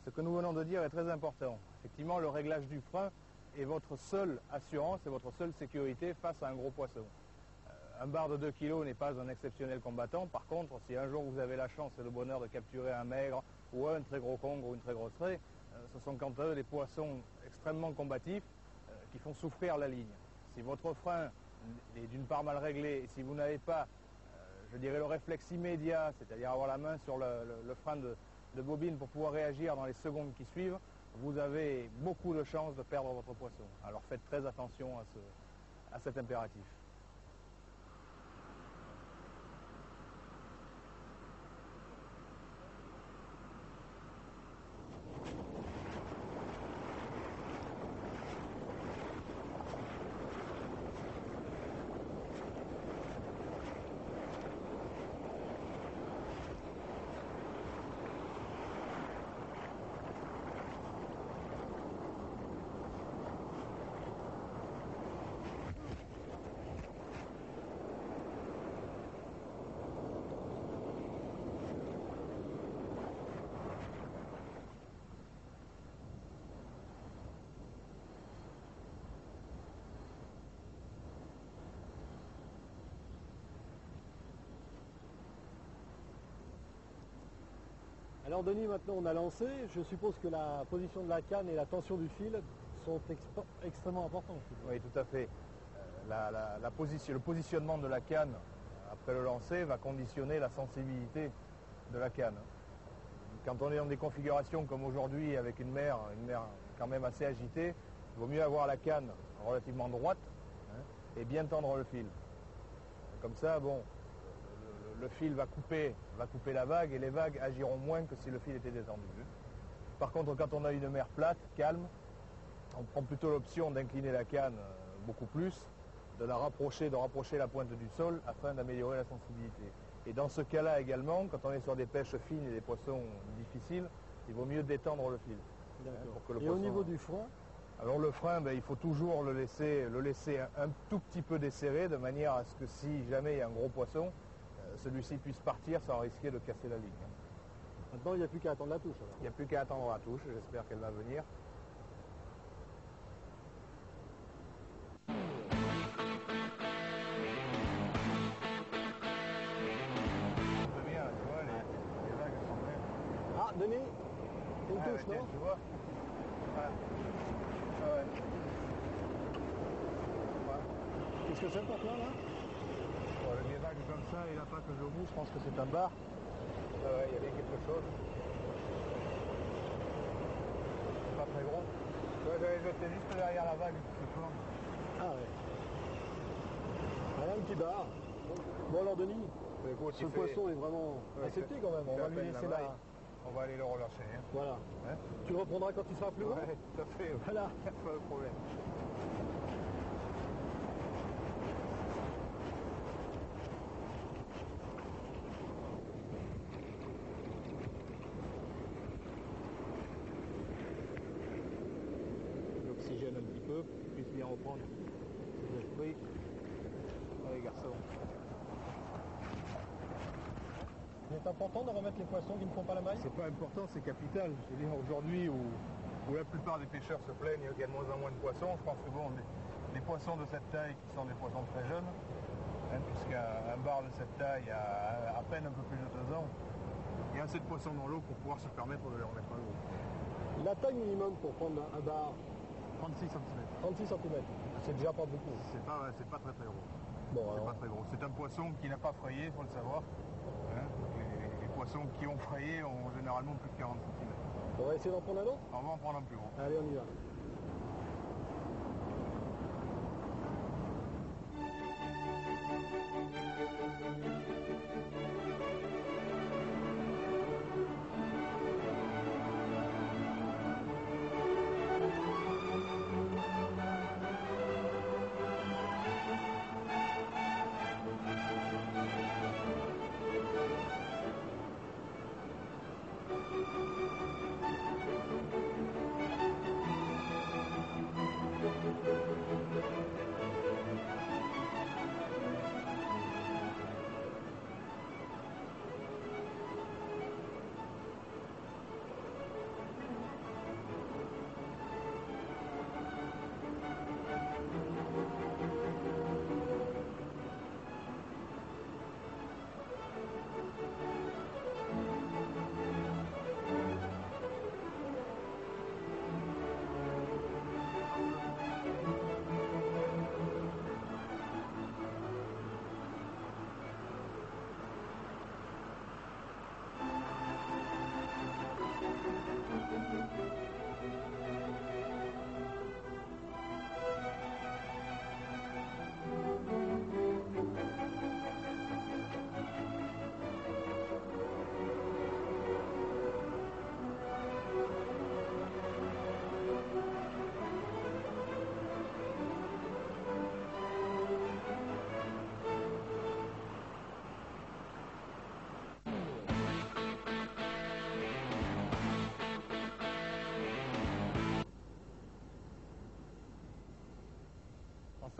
Ce que nous venons de dire est très important. Effectivement, le réglage du frein est votre seule assurance et votre seule sécurité face à un gros poisson. Un bar de 2 kg n'est pas un exceptionnel combattant. Par contre, si un jour vous avez la chance et le bonheur de capturer un maigre ou un très gros congre ou une très grosse raie, ce sont quant à eux des poissons extrêmement combatifs qui font souffrir la ligne. Si votre frein est d'une part mal réglé et si vous n'avez pas, je dirais, le réflexe immédiat, c'est-à-dire avoir la main sur le frein de bobine pour pouvoir réagir dans les secondes qui suivent, vous avez beaucoup de chances de perdre votre poisson. Alors faites très attention à cet impératif. Alors Denis, maintenant on a lancé, je suppose que la position de la canne et la tension du fil sont extrêmement importants. Oui, tout à fait. Le positionnement de la canne après le lancer va conditionner la sensibilité de la canne. Quand on est dans des configurations comme aujourd'hui avec une mer quand même assez agitée, il vaut mieux avoir la canne relativement droite et bien tendre le fil. Comme ça, bon, le fil va couper la vague et les vagues agiront moins que si le fil était détendu. Par contre, quand on a une mer plate, calme, on prend plutôt l'option d'incliner la canne beaucoup plus, de rapprocher la pointe du sol afin d'améliorer la sensibilité. Et dans ce cas-là également, quand on est sur des pêches fines et des poissons difficiles, il vaut mieux détendre le fil. Et au niveau du frein? Alors le frein, il faut toujours le laisser un tout petit peu desserré de manière à ce que si jamais il y a un gros poisson, celui-ci puisse partir sans risquer de casser la ligne. Maintenant, il n'y a plus qu'à attendre la touche. Alors. Il n'y a plus qu'à attendre la touche, j'espère qu'elle va venir. Ah, Denis, une touche, non? Tu vois? Ouais. Qu'est-ce que c'est pour toi, là? Les vagues comme ça et la plaque que je mousse, je pense que c'est un bar. Ouais, il y a bien quelque chose. C'est pas très gros. Ouais, j'avais jeté juste derrière la vague qui se forme. Ah ouais. Voilà un petit bar. Bon alors Denis, ce poisson est vraiment accepté quand même. On va lui laisser là. On va aller le relâcher. Hein. Voilà. Hein, tu le reprendras quand il sera plus grand? Ouais, tout à fait. Voilà. Pas de problème. J'oxygène un petit peu, qu'il puisse bien reprendre ses esprits. Allez garçon. C'est important de remettre les poissons qui ne font pas la maille? C'est pas important, c'est capital. Je veux dire, aujourd'hui où la plupart des pêcheurs se plaignent qu'il y a de moins en moins de poissons, je pense que bon, des poissons de cette taille qui sont des poissons très jeunes, puisqu'un bar de cette taille a à peine un peu plus de 2 ans, il y a assez de poissons dans l'eau pour pouvoir se permettre de les remettre à l'eau. La taille minimum pour prendre un bar? 36 cm. 36 cm, c'est déjà pas beaucoup. C'est pas très très gros. Bon, c'est pas très gros. C'est un poisson qui n'a pas frayé, il faut le savoir. Les poissons qui ont frayé ont généralement plus de 40 cm. On va essayer d'en prendre un autre? On va en prendre un plus gros. Allez, on y va.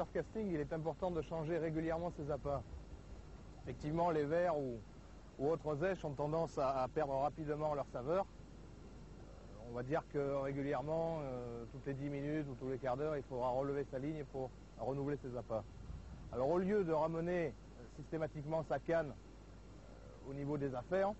surcasting, il est important de changer régulièrement ses appâts. Effectivement, les vers ou autres aiches ont tendance à perdre rapidement leur saveur. On va dire que régulièrement, toutes les 10 minutes ou tous les quarts d'heure, il faudra relever sa ligne pour renouveler ses appâts. Alors au lieu de ramener systématiquement sa canne au niveau des affaires,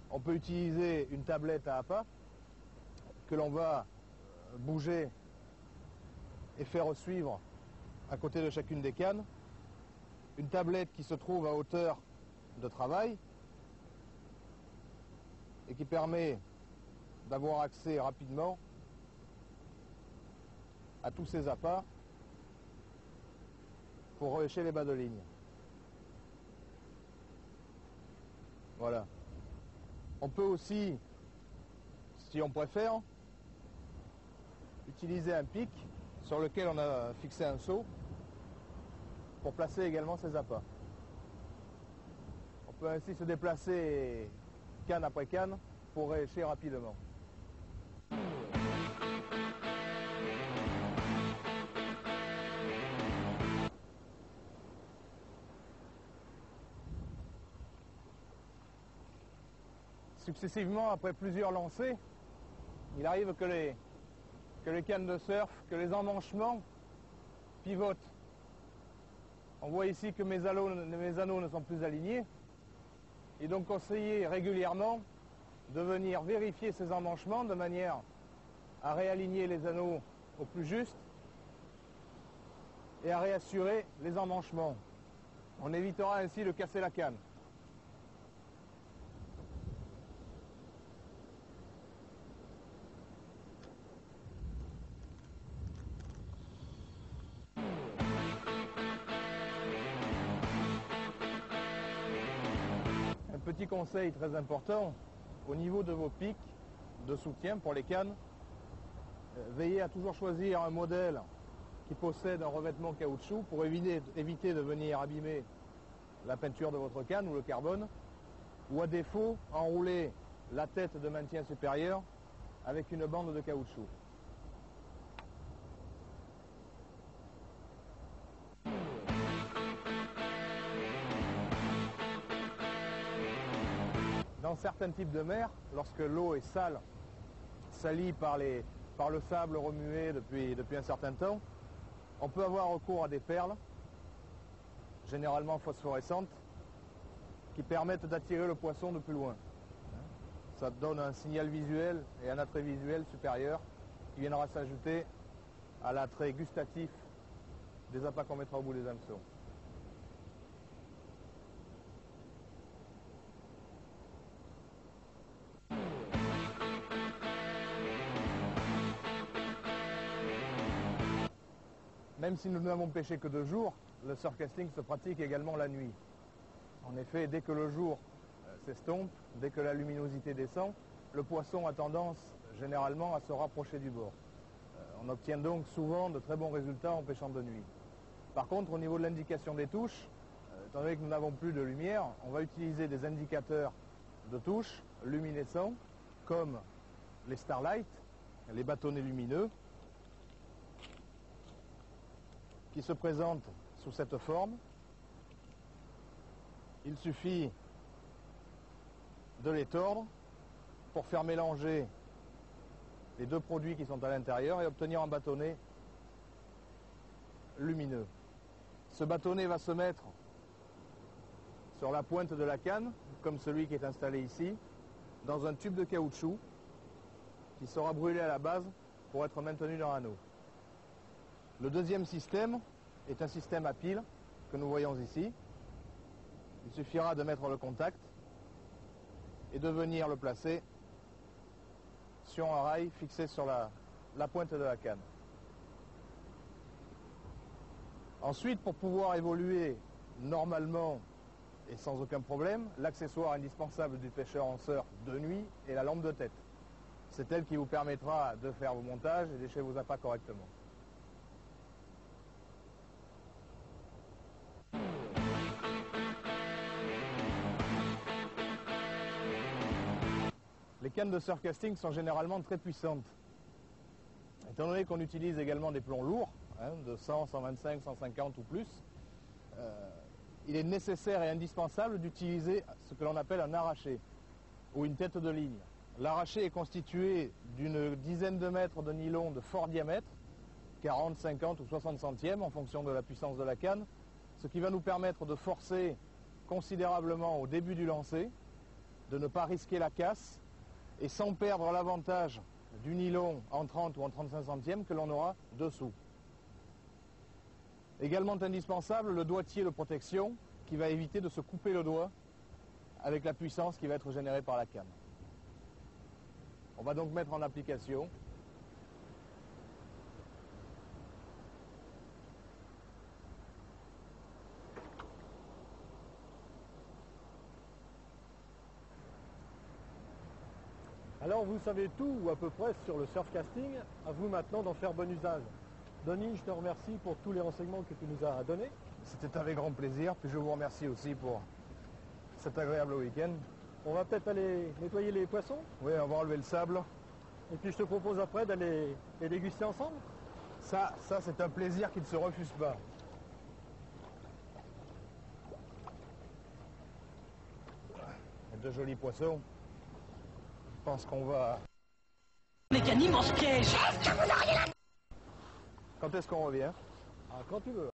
on peut utiliser une tablette à appât que l'on va bouger et faire suivre à côté de chacune des cannes. Une tablette qui se trouve à hauteur de travail et qui permet d'avoir accès rapidement à tous ces appâts pour relécher les bas de ligne. Voilà. On peut aussi, si on préfère, utiliser un pic sur lequel on a fixé un seau pour placer également ces appâts. On peut ainsi se déplacer canne après canne pour rélécher rapidement. Successivement, après plusieurs lancers, il arrive que les cannes de surf, que les emmanchements pivotent. On voit ici que mes anneaux ne sont plus alignés. Il est donc conseillé régulièrement de venir vérifier ces emmanchements de manière à réaligner les anneaux au plus juste et à réassurer les emmanchements. On évitera ainsi de casser la canne. Petit conseil très important, au niveau de vos pics de soutien pour les cannes, veillez à toujours choisir un modèle qui possède un revêtement caoutchouc pour éviter de venir abîmer la peinture de votre canne ou le carbone, ou à défaut enrouler la tête de maintien supérieur avec une bande de caoutchouc. Dans certains types de mer, lorsque l'eau est sale, salie par le sable remué depuis un certain temps, on peut avoir recours à des perles, généralement phosphorescentes, qui permettent d'attirer le poisson de plus loin. Ça donne un signal visuel et un attrait visuel supérieur qui viendra s'ajouter à l'attrait gustatif des appâts qu'on mettra au bout des hameçons. Même si nous n'avons pêché que 2 jours, le surcasting se pratique également la nuit. En effet, dès que le jour s'estompe, dès que la luminosité descend, le poisson a tendance généralement à se rapprocher du bord. On obtient donc souvent de très bons résultats en pêchant de nuit. Par contre, au niveau de l'indication des touches, étant donné que nous n'avons plus de lumière, on va utiliser des indicateurs de touches luminescents comme les starlight, les bâtonnets lumineux, qui se présentent sous cette forme. Il suffit de les tordre pour faire mélanger les 2 produits qui sont à l'intérieur et obtenir un bâtonnet lumineux. Ce bâtonnet va se mettre sur la pointe de la canne, comme celui qui est installé ici, dans un tube de caoutchouc qui sera brûlé à la base pour être maintenu dans l'anneau. Le deuxième système est un système à pile que nous voyons ici. Il suffira de mettre le contact et de venir le placer sur un rail fixé sur la pointe de la canne. Ensuite, pour pouvoir évoluer normalement et sans aucun problème, l'accessoire indispensable du pêcheur en surf de nuit est la lampe de tête. C'est elle qui vous permettra de faire vos montages et d'écher vos appâts correctement. Les cannes de surcasting sont généralement très puissantes. Étant donné qu'on utilise également des plombs lourds, hein, de 100, 125, 150 ou plus, il est nécessaire et indispensable d'utiliser ce que l'on appelle un arraché ou une tête de ligne. L'arraché est constitué d'une dizaine de mètres de nylon de fort diamètre, 40, 50 ou 60 centièmes en fonction de la puissance de la canne, ce qui va nous permettre de forcer considérablement au début du lancer, de ne pas risquer la casse et sans perdre l'avantage du nylon en 30 ou en 35 centièmes que l'on aura dessous. Également indispensable, le doigtier de protection qui va éviter de se couper le doigt avec la puissance qui va être générée par la canne. On va donc mettre en application. Alors vous savez tout ou à peu près sur le surfcasting, à vous maintenant d'en faire bon usage. Denis, je te remercie pour tous les renseignements que tu nous as donnés. C'était avec grand plaisir, puis je vous remercie aussi pour cet agréable week-end. On va peut-être aller nettoyer les poissons. Oui, on va enlever le sable. Et puis je te propose après d'aller les déguster ensemble. Ça c'est un plaisir qui ne se refuse pas. De jolis poissons. Je pense qu'on va... Mais qu'un immense piège! Quand est-ce qu'on revient? Ah, quand tu veux.